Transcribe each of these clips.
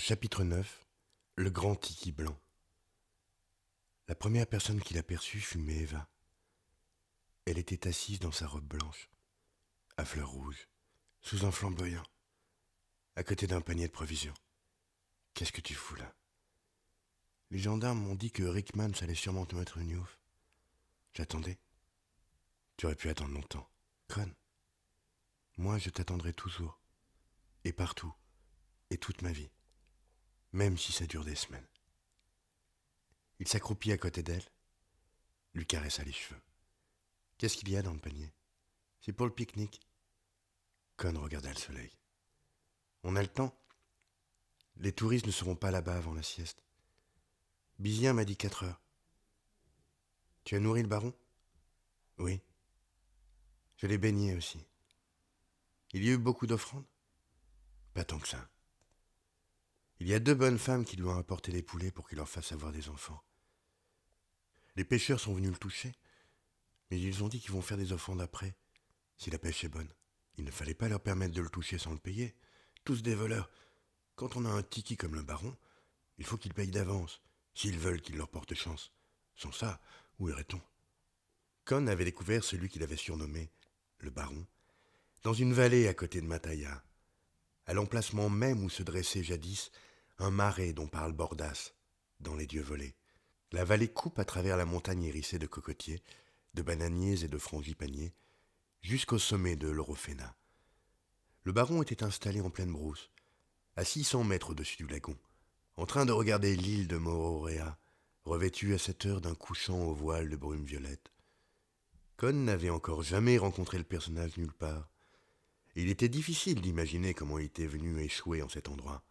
Chapitre 9. Le grand tiki blanc. La première personne qu'il aperçut fut Maeva. Elle était assise dans sa robe blanche, à fleurs rouges, sous un flamboyant, à côté d'un panier de provisions. Qu'est-ce que tu fous là? Les gendarmes m'ont dit que Rickman allait sûrement te mettre une ouf. J'attendais. Tu aurais pu attendre longtemps. Conne. Moi, je t'attendrai toujours, et partout, et toute ma vie, même si ça dure des semaines. Il s'accroupit à côté d'elle, lui caressa les cheveux. Qu'est-ce qu'il y a dans le panier? C'est pour le pique-nique. Con regarda le soleil. On a le temps. Les touristes ne seront pas là-bas avant la sieste. Bizien m'a dit 4 heures. Tu as nourri le baron? Oui. Je l'ai baigné aussi. Il y a eu beaucoup d'offrandes? Pas tant que ça. Il y a 2 bonnes femmes qui lui ont apporté les poulets pour qu'il leur fasse avoir des enfants. Les pêcheurs sont venus le toucher, mais ils ont dit qu'ils vont faire des offrandes après, si la pêche est bonne. Il ne fallait pas leur permettre de le toucher sans le payer. Tous des voleurs. Quand on a un tiki comme le baron, il faut qu'ils payent d'avance, s'ils veulent qu'il leur porte chance. Sans ça, où irait-on? Con avait découvert celui qu'il avait surnommé le baron, dans une vallée à côté de Mataya, à l'emplacement même où se dressait jadis un marais dont parle Bordas, dans Les Dieux volés. La vallée coupe à travers la montagne hérissée de cocotiers, de bananiers et de frangipaniers, jusqu'au sommet de l'Orofena. Le baron était installé en pleine brousse, à 600 mètres au-dessus du lagon, en train de regarder l'île de Moorea, revêtue à cette heure d'un couchant au voile de brume violette. Con n'avait encore jamais rencontré le personnage nulle part. Il était difficile d'imaginer comment il était venu échouer en cet endroit.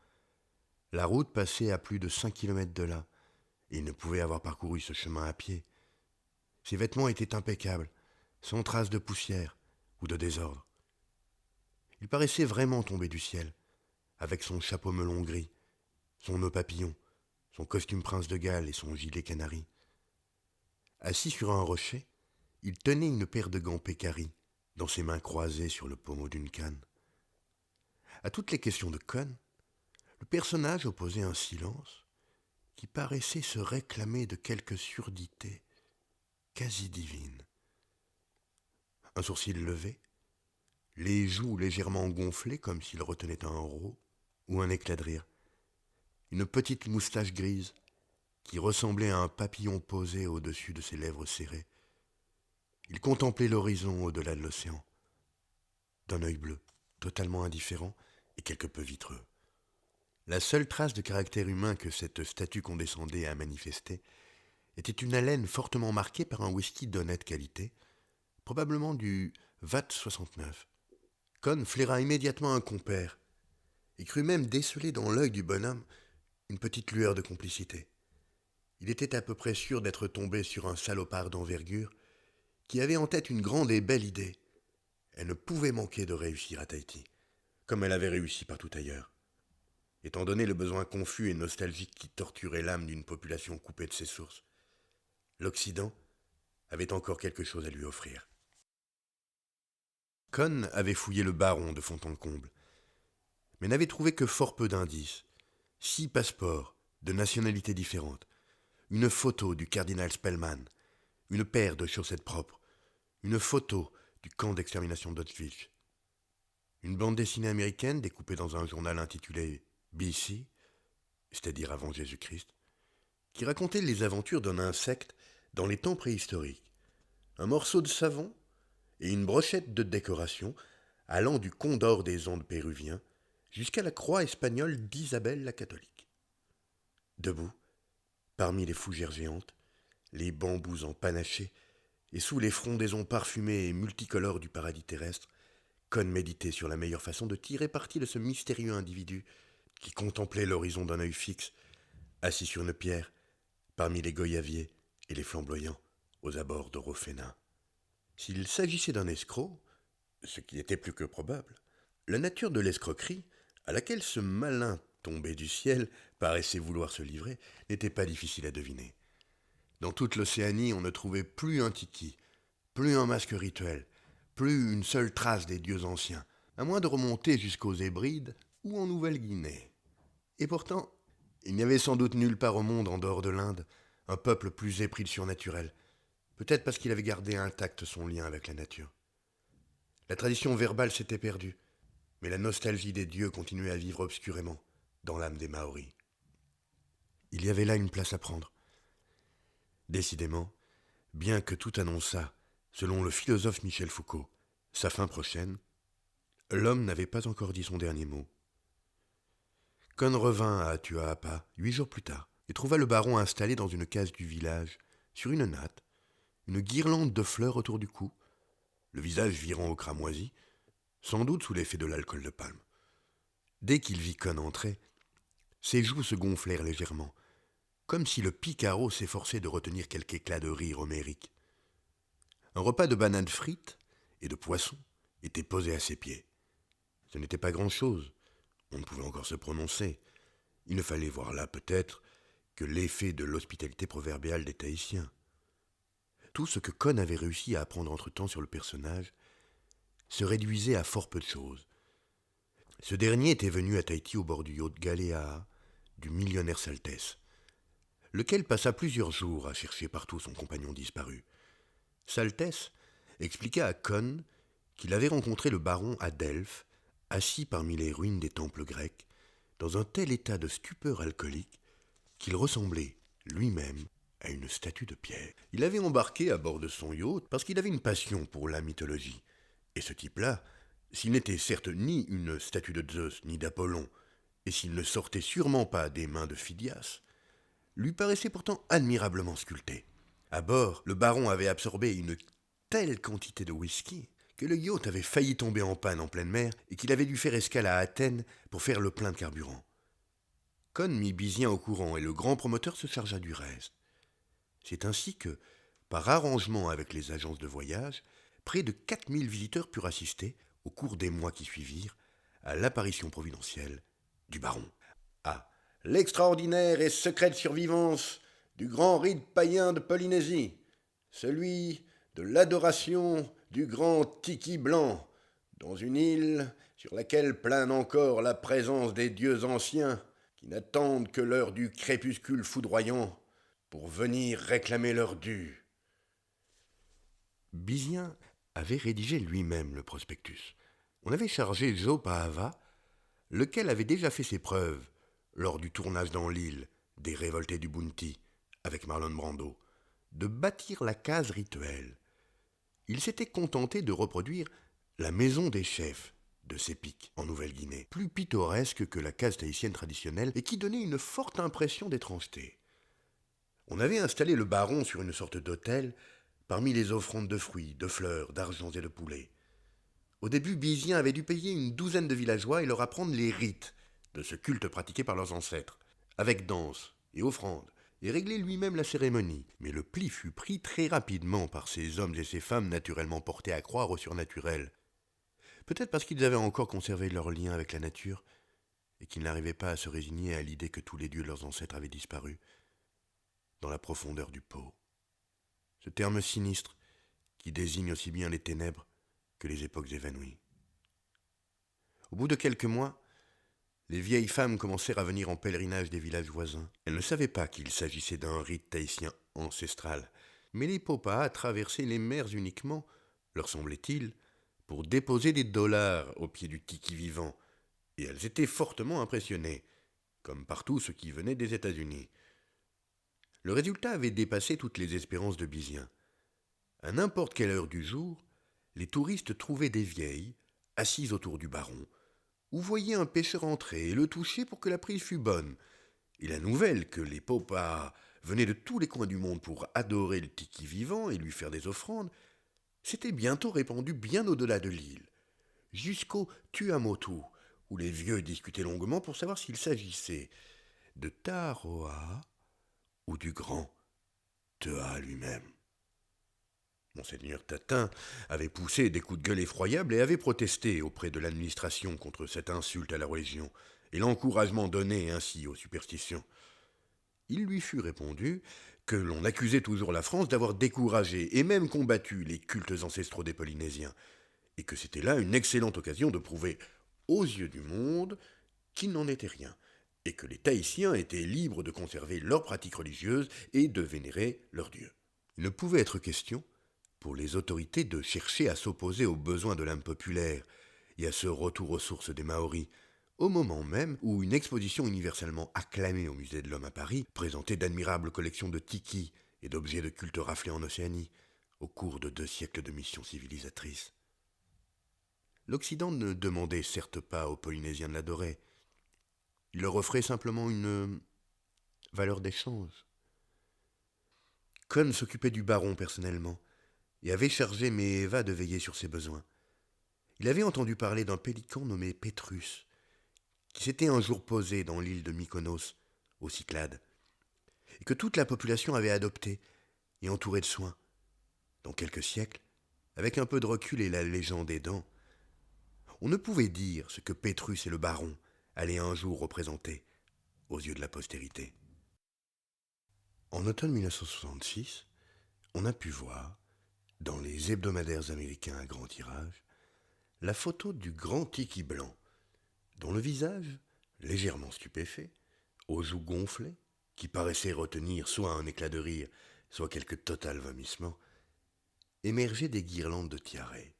La route passait à plus de 5 kilomètres de là, et il ne pouvait avoir parcouru ce chemin à pied. Ses vêtements étaient impeccables, sans trace de poussière ou de désordre. Il paraissait vraiment tomber du ciel, avec son chapeau melon gris, son nœud papillon, son costume prince de Galles et son gilet canari. Assis sur un rocher, il tenait une paire de gants pécari dans ses mains croisées sur le pommeau d'une canne. À toutes les questions de Con, le personnage opposait un silence qui paraissait se réclamer de quelque surdité quasi divine. Un sourcil levé, les joues légèrement gonflées comme s'il retenait un rot ou un éclat de rire, une petite moustache grise qui ressemblait à un papillon posé au-dessus de ses lèvres serrées. Il contemplait l'horizon au-delà de l'océan, d'un œil bleu, totalement indifférent et quelque peu vitreux. La seule trace de caractère humain que cette statue condescendait à manifester était une haleine fortement marquée par un whisky d'honnête qualité, probablement du VAT 69. Con flaira immédiatement un compère et crut même déceler dans l'œil du bonhomme une petite lueur de complicité. Il était à peu près sûr d'être tombé sur un salopard d'envergure qui avait en tête une grande et belle idée. Elle ne pouvait manquer de réussir à Tahiti, comme elle avait réussi partout ailleurs. Étant donné le besoin confus et nostalgique qui torturait l'âme d'une population coupée de ses sources, l'Occident avait encore quelque chose à lui offrir. Con avait fouillé le baron de fond en comble, mais n'avait trouvé que fort peu d'indices. 6 passeports de nationalités différentes, une photo du cardinal Spellman, une paire de chaussettes propres, une photo du camp d'extermination d'Auschwitz, une bande dessinée américaine découpée dans un journal intitulé BC, c'est-à-dire avant Jésus-Christ, qui racontait les aventures d'un insecte dans les temps préhistoriques, un morceau de savon et une brochette de décoration allant du condor des Andes péruviens jusqu'à la croix espagnole d'Isabelle la catholique. Debout, parmi les fougères géantes, les bambous empanachés, et sous les frondaisons parfumées et multicolores du paradis terrestre, Con méditait sur la meilleure façon de tirer parti de ce mystérieux individu qui contemplait l'horizon d'un œil fixe, assis sur une pierre, parmi les goyaviers et les flamboyants, aux abords d'Orofena. S'il s'agissait d'un escroc, ce qui était plus que probable, la nature de l'escroquerie, à laquelle ce malin tombé du ciel paraissait vouloir se livrer, n'était pas difficile à deviner. Dans toute l'Océanie, on ne trouvait plus un tiki, plus un masque rituel, plus une seule trace des dieux anciens, à moins de remonter jusqu'aux Hébrides ou en Nouvelle-Guinée. Et pourtant, il n'y avait sans doute nulle part au monde, en dehors de l'Inde, un peuple plus épris de surnaturel. Peut-être parce qu'il avait gardé intact son lien avec la nature. La tradition verbale s'était perdue, mais la nostalgie des dieux continuait à vivre obscurément dans l'âme des Maoris. Il y avait là une place à prendre. Décidément, bien que tout annonçât, selon le philosophe Michel Foucault, sa fin prochaine, l'homme n'avait pas encore dit son dernier mot. Con revint à Tuaapa 8 jours plus tard et trouva le baron installé dans une case du village, sur une natte, une guirlande de fleurs autour du cou, le visage virant au cramoisi, sans doute sous l'effet de l'alcool de palme. Dès qu'il vit Con entrer, ses joues se gonflèrent légèrement, comme si le picaro s'efforçait de retenir quelque éclat de rire homérique. Un repas de bananes frites et de poisson était posé à ses pieds. Ce n'était pas grand-chose, on ne pouvait encore se prononcer. Il ne fallait voir là, peut-être, que l'effet de l'hospitalité proverbiale des Tahitiens. Tout ce que Con avait réussi à apprendre entre-temps sur le personnage se réduisait à fort peu de choses. Ce dernier était venu à Tahiti au bord du yacht Galéa du millionnaire Saltès, lequel passa plusieurs jours à chercher partout son compagnon disparu. Saltès expliqua à Con qu'il avait rencontré le baron à Delphes, assis parmi les ruines des temples grecs, dans un tel état de stupeur alcoolique qu'il ressemblait, lui-même, à une statue de pierre. Il avait embarqué à bord de son yacht parce qu'il avait une passion pour la mythologie. Et ce type-là, s'il n'était certes ni une statue de Zeus ni d'Apollon, et s'il ne sortait sûrement pas des mains de Phidias, lui paraissait pourtant admirablement sculpté. À bord, le baron avait absorbé une telle quantité de whisky que le yacht avait failli tomber en panne en pleine mer et qu'il avait dû faire escale à Athènes pour faire le plein de carburant. Con mit Bizien au courant et le grand promoteur se chargea du reste. C'est ainsi que, par arrangement avec les agences de voyage, près de 4000 visiteurs purent assister, au cours des mois qui suivirent, à l'apparition providentielle du baron. À l'extraordinaire et secrète survivance du grand rite païen de Polynésie, celui de l'adoration du grand tiki blanc, dans une île sur laquelle plane encore la présence des dieux anciens qui n'attendent que l'heure du crépuscule foudroyant pour venir réclamer leur dû. Bizien avait rédigé lui-même le prospectus. On avait chargé Joe Paava, lequel avait déjà fait ses preuves lors du tournage dans l'île des Révoltés du Bounty avec Marlon Brando, de bâtir la case rituelle. Il s'était contenté de reproduire la maison des chefs de Sepik en Nouvelle-Guinée, plus pittoresque que la case tahitienne traditionnelle et qui donnait une forte impression d'étrangeté. On avait installé le baron sur une sorte d'autel parmi les offrandes de fruits, de fleurs, d'argent et de poulets. Au début, Bizien avait dû payer une douzaine de villageois et leur apprendre les rites de ce culte pratiqué par leurs ancêtres, avec danse et offrandes, et régler lui-même la cérémonie. Mais le pli fut pris très rapidement par ces hommes et ces femmes naturellement portés à croire au surnaturel. Peut-être parce qu'ils avaient encore conservé leur lien avec la nature et qu'ils n'arrivaient pas à se résigner à l'idée que tous les dieux de leurs ancêtres avaient disparu dans la profondeur du pot. Ce terme sinistre qui désigne aussi bien les ténèbres que les époques évanouies. Au bout de quelques mois, les vieilles femmes commencèrent à venir en pèlerinage des villages voisins. Elles ne savaient pas qu'il s'agissait d'un rite tahitien ancestral, mais les Popas traversaient les mers uniquement, leur semblait-il, pour déposer des dollars au pied du tiki vivant, et elles étaient fortement impressionnées, comme partout ceux qui venaient des États-Unis. Le résultat avait dépassé toutes les espérances de Bizien. À n'importe quelle heure du jour, les touristes trouvaient des vieilles, assises autour du baron, ou voyaient un pêcheur entrer et le toucher pour que la prise fût bonne. Et la nouvelle que les Popas venaient de tous les coins du monde pour adorer le tiki vivant et lui faire des offrandes, s'était bientôt répandue bien au-delà de l'île, jusqu'au Tuamotu, où les vieux discutaient longuement pour savoir s'il s'agissait de Tahoa ou du grand Teha lui-même. Monseigneur Tatin avait poussé des coups de gueule effroyables et avait protesté auprès de l'administration contre cette insulte à la religion et l'encouragement donné ainsi aux superstitions. Il lui fut répondu que l'on accusait toujours la France d'avoir découragé et même combattu les cultes ancestraux des Polynésiens, et que c'était là une excellente occasion de prouver aux yeux du monde qu'il n'en était rien, et que les Tahitiens étaient libres de conserver leurs pratiques religieuses et de vénérer leurs dieux. Il ne pouvait être question, pour les autorités, de chercher à s'opposer aux besoins de l'âme populaire et à ce retour aux sources des Maoris, au moment même où une exposition universellement acclamée au Musée de l'Homme à Paris présentait d'admirables collections de tiki et d'objets de culte raflés en Océanie, au cours de 2 siècles de missions civilisatrices. L'Occident ne demandait certes pas aux Polynésiens de l'adorer, il leur offrait simplement une valeur d'échange. Kon s'occupait du baron personnellement, et avait chargé Méhéva de veiller sur ses besoins. Il avait entendu parler d'un pélican nommé Pétrus, qui s'était un jour posé dans l'île de Mykonos, aux Cyclades, et que toute la population avait adopté et entouré de soins. Dans quelques siècles, avec un peu de recul et la légende aidant, on ne pouvait dire ce que Pétrus et le baron allaient un jour représenter aux yeux de la postérité. En automne 1966, on a pu voir, dans les hebdomadaires américains à grand tirage, la photo du grand tiki blanc, dont le visage, légèrement stupéfait, aux joues gonflées, qui paraissait retenir soit un éclat de rire, soit quelque total vomissement, émergeait des guirlandes de tiarets.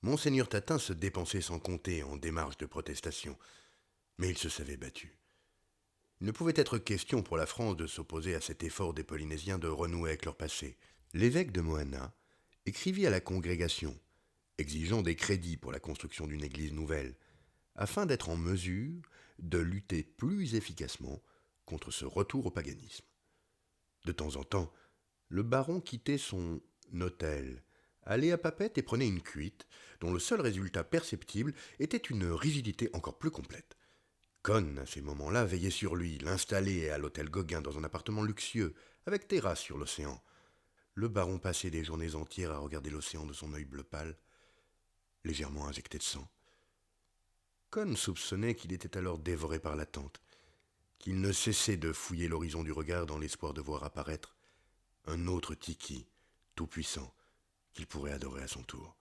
Monseigneur Tatin se dépensait sans compter en démarches de protestation, mais il se savait battu. Il ne pouvait être question pour la France de s'opposer à cet effort des Polynésiens de renouer avec leur passé. L'évêque de Moana écrivit à la congrégation, exigeant des crédits pour la construction d'une église nouvelle, afin d'être en mesure de lutter plus efficacement contre ce retour au paganisme. De temps en temps, le baron quittait son hôtel, allait à Papette et prenait une cuite, dont le seul résultat perceptible était une rigidité encore plus complète. Kon, à ces moments-là, veillait sur lui, l'installait à l'hôtel Gauguin dans un appartement luxueux, avec terrasse sur l'océan. Le baron passait des journées entières à regarder l'océan de son œil bleu pâle, légèrement injecté de sang. Kon soupçonnait qu'il était alors dévoré par l'attente, qu'il ne cessait de fouiller l'horizon du regard dans l'espoir de voir apparaître un autre Tiki, tout-puissant, qu'il pourrait adorer à son tour.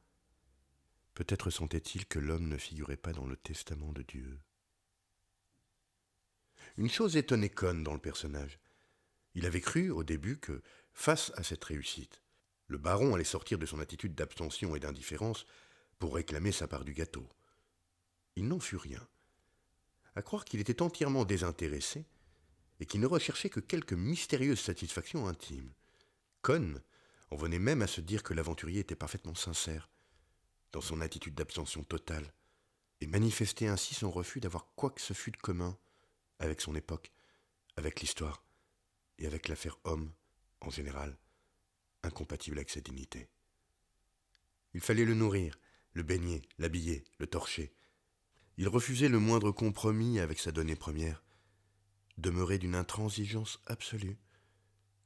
Peut-être sentait-il que l'homme ne figurait pas dans le testament de Dieu. Une chose étonnait Kon dans le personnage. Il avait cru, au début, que, face à cette réussite, le baron allait sortir de son attitude d'abstention et d'indifférence pour réclamer sa part du gâteau. Il n'en fut rien. À croire qu'il était entièrement désintéressé et qu'il ne recherchait que quelques mystérieuses satisfactions intimes. Kon en venait même à se dire que l'aventurier était parfaitement sincère dans son attitude d'abstention totale et manifestait ainsi son refus d'avoir quoi que ce fût de commun avec son époque, avec l'histoire et avec l'affaire homme, en général, incompatible avec sa dignité. Il fallait le nourrir, le baigner, l'habiller, le torcher. Il refusait le moindre compromis avec sa donnée première, demeurait d'une intransigeance absolue.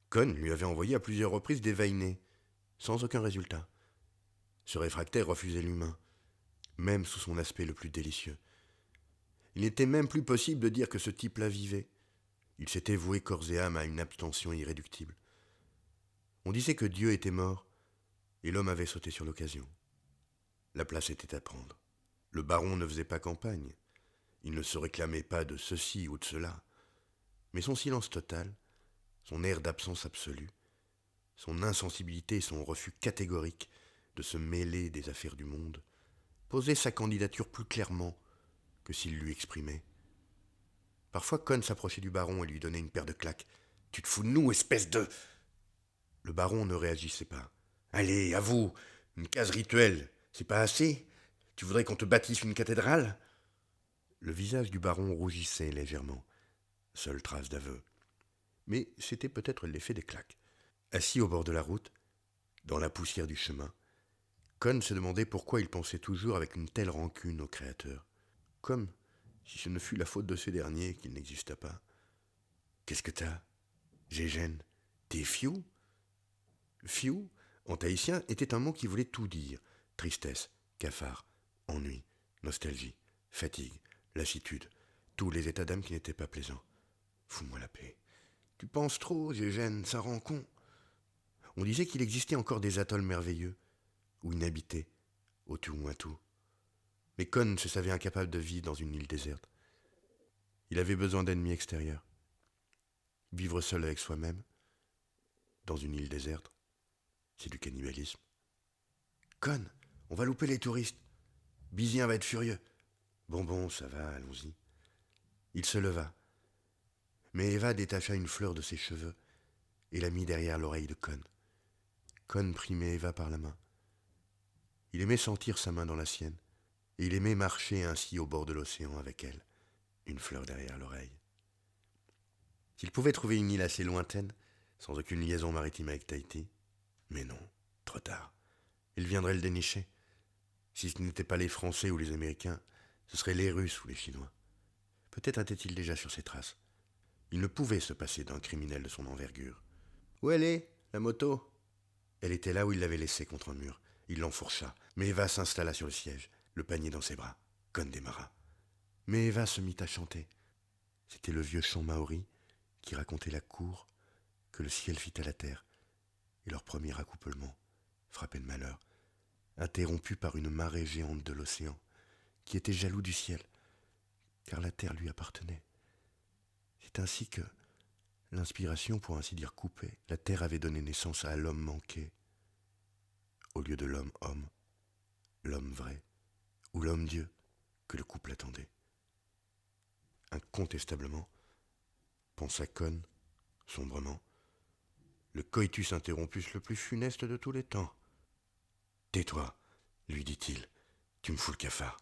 Kon lui avait envoyé à plusieurs reprises des vainés, sans aucun résultat. Ce réfractaire refusait l'humain, même sous son aspect le plus délicieux. Il n'était même plus possible de dire que ce type-là vivait. Il s'était voué corps et âme à une abstention irréductible. On disait que Dieu était mort, et l'homme avait sauté sur l'occasion. La place était à prendre. Le baron ne faisait pas campagne. Il ne se réclamait pas de ceci ou de cela. Mais son silence total, son air d'absence absolue, son insensibilité et son refus catégorique de se mêler des affaires du monde, posaient sa candidature plus clairement que s'il lui exprimait. Parfois, Kon s'approchait du baron et lui donnait une paire de claques. « Tu te fous de nous, espèce de... » Le baron ne réagissait pas. « Allez, à vous, une case rituelle, c'est pas assez? Tu voudrais qu'on te bâtisse une cathédrale ?» Le visage du baron rougissait légèrement, seule trace d'aveu. Mais c'était peut-être l'effet des claques. Assis au bord de la route, dans la poussière du chemin, Kon se demandait pourquoi il pensait toujours avec une telle rancune au Créateur. Comme si ce ne fût la faute de ces derniers qu'il n'exista pas. « Qu'est-ce que t'as? Gégène, t'es fiou ?» Fiou, en tahitien, était un mot qui voulait tout dire. Tristesse, cafard, ennui, nostalgie, fatigue, lassitude, tous les états d'âme qui n'étaient pas plaisants. Fous-moi la paix. Tu penses trop, Gégène, ça rend con. On disait qu'il existait encore des atolls merveilleux, ou inhabités, au Tuamotu. Mais Kon se savait incapable de vivre dans une île déserte. Il avait besoin d'ennemis extérieurs. Vivre seul avec soi-même, dans une île déserte, c'est du cannibalisme. Conne, on va louper les touristes. Bizien va être furieux. Bon, ça va, allons-y. Il se leva. Mais Eva détacha une fleur de ses cheveux et la mit derrière l'oreille de Conne. Conne prit Eva par la main. Il aimait sentir sa main dans la sienne, et il aimait marcher ainsi au bord de l'océan avec elle, une fleur derrière l'oreille. S'il pouvait trouver une île assez lointaine, sans aucune liaison maritime avec Tahiti, mais non, trop tard. Il viendrait le dénicher. Si ce n'était pas les Français ou les Américains, ce seraient les Russes ou les Chinois. Peut-être était-il déjà sur ses traces. Il ne pouvait se passer d'un criminel de son envergure. Où elle est, la moto? Elle était là où il l'avait laissée contre un mur. Il l'enfourcha, mais Eva s'installa sur le siège, le panier dans ses bras. Conne démarra. Mais Eva se mit à chanter. C'était le vieux chant maori qui racontait la cour que le ciel fit à la terre, et leur premier accouplement frappait le malheur, interrompu par une marée géante de l'océan, qui était jaloux du ciel, car la terre lui appartenait. C'est ainsi que, l'inspiration pour ainsi dire coupée, la terre avait donné naissance à l'homme manqué, au lieu de l'homme-homme, l'homme vrai, ou l'homme-dieu que le couple attendait. Incontestablement, pensa Conne, sombrement, le coitus interrompus le plus funeste de tous les temps. Tais-toi, lui dit-il, tu me fous le cafard.